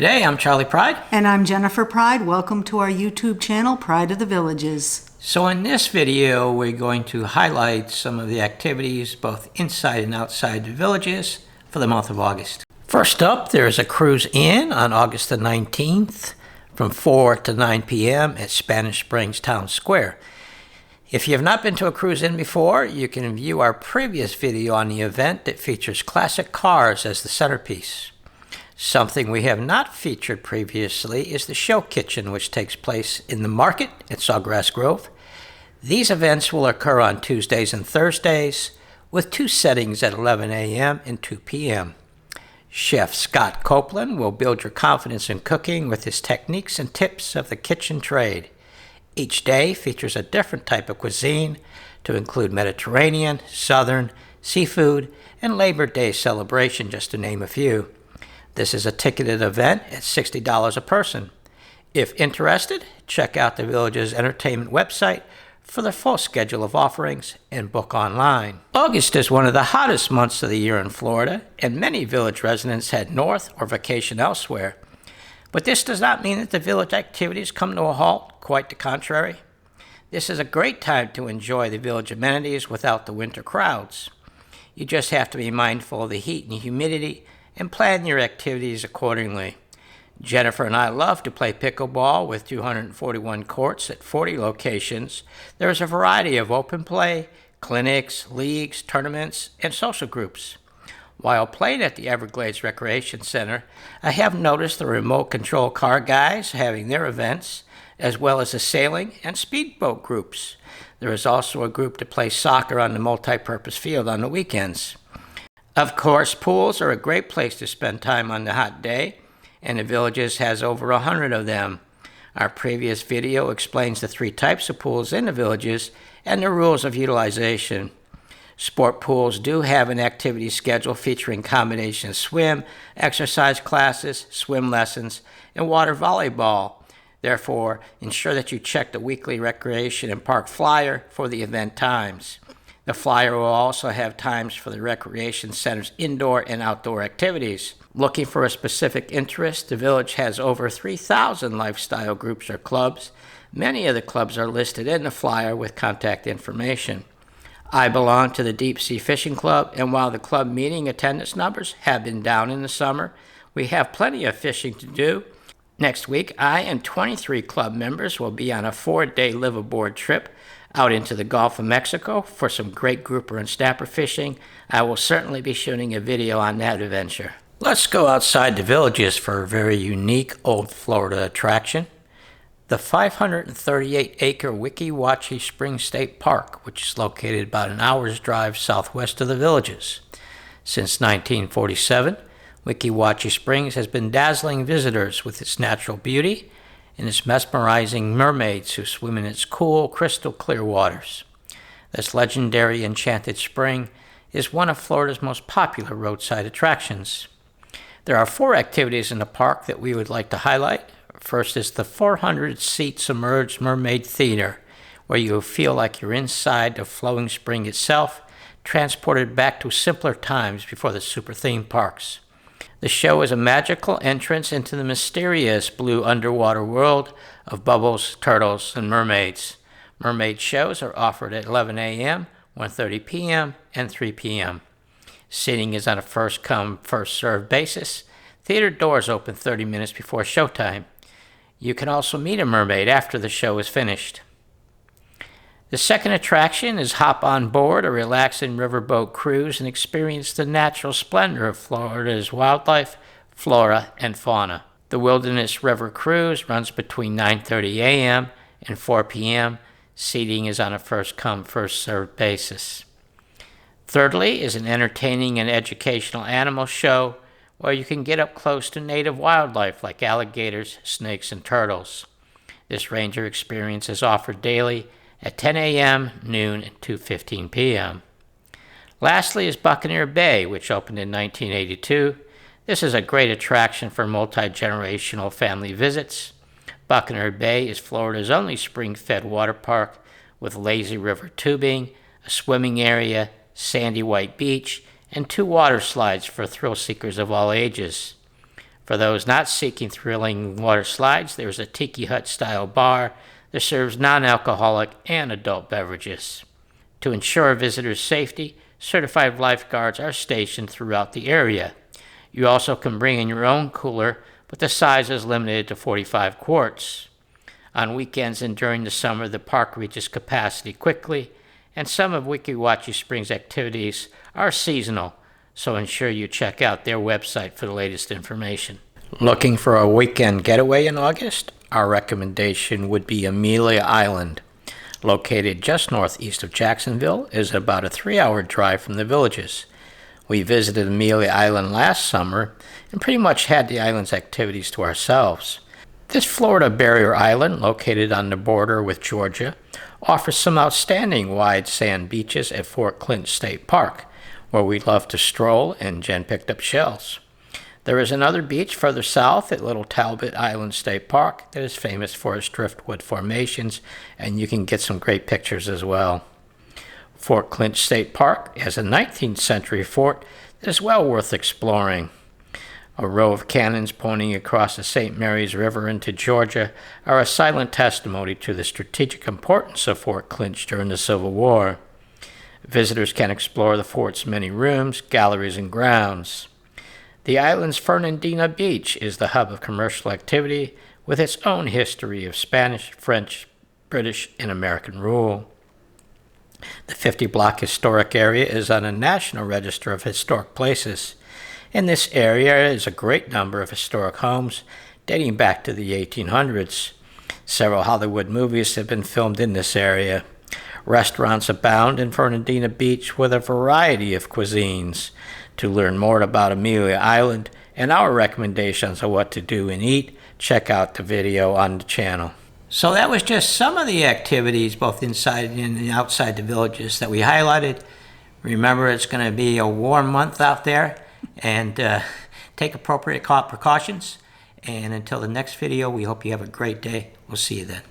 G'day, I'm Charlie Pryde. And I'm Jennifer Pryde. Welcome to our YouTube channel, Pride of the Villages. So in this video, we're going to highlight some of the activities both inside and outside the villages for the month of August. First up, there's a cruise in on August the 19th from 4 to 9 p.m. at Spanish Springs Town Square. If you have not been to a cruise in before, you can view our previous video on the event that features classic cars as the centerpiece. Something we have not featured previously is the show kitchen, which takes place in the market at Sawgrass Grove. These events will occur on Tuesdays and Thursdays, with two settings at 11 a.m. and 2 p.m. Chef Scott Copeland will build your confidence in cooking with his techniques and tips of the kitchen trade. Each day features a different type of cuisine to include Mediterranean, Southern, seafood, and Labor Day celebration, just to name a few. This is a ticketed event at $60 a person. If interested, check out the Village's entertainment website for the full schedule of offerings and book online. August is one of the hottest months of the year in Florida, and many Village residents head north or vacation elsewhere. But this does not mean that the Village activities come to a halt, quite the contrary. This is a great time to enjoy the Village amenities without the winter crowds. You just have to be mindful of the heat and humidity and plan your activities accordingly. Jennifer and I love to play pickleball with 241 courts at 40 locations. There is a variety of open play, clinics, leagues, tournaments, and social groups. While playing at the Everglades Recreation Center, I have noticed the remote control car guys having their events, as well as the sailing and speedboat groups. There is also a group to play soccer on the multi-purpose field on the weekends. Of course, pools are a great place to spend time on the hot day, and the Villages has over 100 of them. Our previous video explains the three types of pools in the Villages and the rules of utilization. Sport pools do have an activity schedule featuring combination swim, exercise classes, swim lessons, and water volleyball. Therefore, ensure that you check the weekly recreation and park flyer for the event times. The flyer will also have times for the recreation center's indoor and outdoor activities. Looking for a specific interest, the Village has over 3,000 lifestyle groups or clubs. Many of the clubs are listed in the flyer with contact information. I belong to the Deep Sea Fishing Club, and while the club meeting attendance numbers have been down in the summer, we have plenty of fishing to do. Next week, I and 23 club members will be on a 4-day live-aboard trip out into the Gulf of Mexico for some great grouper and snapper fishing. I will certainly be shooting a video on that adventure. Let's go outside the Villages for a very unique old Florida attraction. The 538-acre Weeki Wachee Springs State Park, which is located about an hour's drive southwest of the Villages. Since 1947, Weeki Wachee Springs has been dazzling visitors with its natural beauty and its mesmerizing mermaids who swim in its cool, crystal clear waters. This legendary enchanted spring is one of Florida's most popular roadside attractions. There are 4 activities in the park that we would like to highlight. First is the 400-seat submerged mermaid theater, where you will feel like you're inside the flowing spring itself, transported back to simpler times before the super theme parks. The show is a magical entrance into the mysterious blue underwater world of bubbles, turtles, and mermaids. Mermaid shows are offered at 11 a.m., 1:30 p.m., and 3 p.m. Seating is on a first-come, first-served basis. Theater doors open 30 minutes before showtime. You can also meet a mermaid after the show is finished. The second attraction is hop on board a relaxing riverboat cruise and experience the natural splendor of Florida's wildlife, flora, and fauna. The Wilderness River Cruise runs between 9:30 a.m. and 4 p.m. Seating is on a first-come, first-served basis. Thirdly is an entertaining and educational animal show where you can get up close to native wildlife like alligators, snakes, and turtles. This ranger experience is offered daily at 10 a.m., noon, and 2:15 p.m. Lastly is Buccaneer Bay, which opened in 1982. This is a great attraction for multi-generational family visits. Buccaneer Bay is Florida's only spring-fed water park with lazy river tubing, a swimming area, sandy white beach, and 2 water slides for thrill seekers of all ages. For those not seeking thrilling water slides, there is a tiki hut style bar that serves non-alcoholic and adult beverages. To ensure visitors' safety, certified lifeguards are stationed throughout the area. You also can bring in your own cooler, but the size is limited to 45 quarts. On weekends and during the summer, the park reaches capacity quickly, and some of Wachee Springs' activities are seasonal, so ensure you check out their website for the latest information. Looking for a weekend getaway in August? Our recommendation would be Amelia Island. Located just northeast of Jacksonville, is about a 3-hour drive from the villages. We visited Amelia Island last summer and pretty much had the island's activities to ourselves. This Florida barrier island, located on the border with Georgia, offers some outstanding wide sand beaches at Fort Clinch State Park, where we love to stroll, and Jen picked up shells. There is another beach further south at Little Talbot Island State Park that is famous for its driftwood formations, and you can get some great pictures as well. Fort Clinch State Park has a 19th century fort that is well worth exploring. A row of cannons pointing across the St. Mary's River into Georgia are a silent testimony to the strategic importance of Fort Clinch during the Civil War. Visitors can explore the fort's many rooms, galleries, and grounds. The island's Fernandina Beach is the hub of commercial activity with its own history of Spanish, French, British, and American rule. The 50-block historic area is on the National Register of Historic Places. In this area is a great number of historic homes dating back to the 1800s. Several Hollywood movies have been filmed in this area. Restaurants abound in Fernandina Beach with a variety of cuisines. To learn more about Amelia Island and our recommendations on what to do and eat, check out the video on the channel. So that was just some of the activities, both inside and outside the villages, that we highlighted. Remember, it's going to be a warm month out there, and take appropriate precautions. And until the next video, we hope you have a great day. We'll see you then.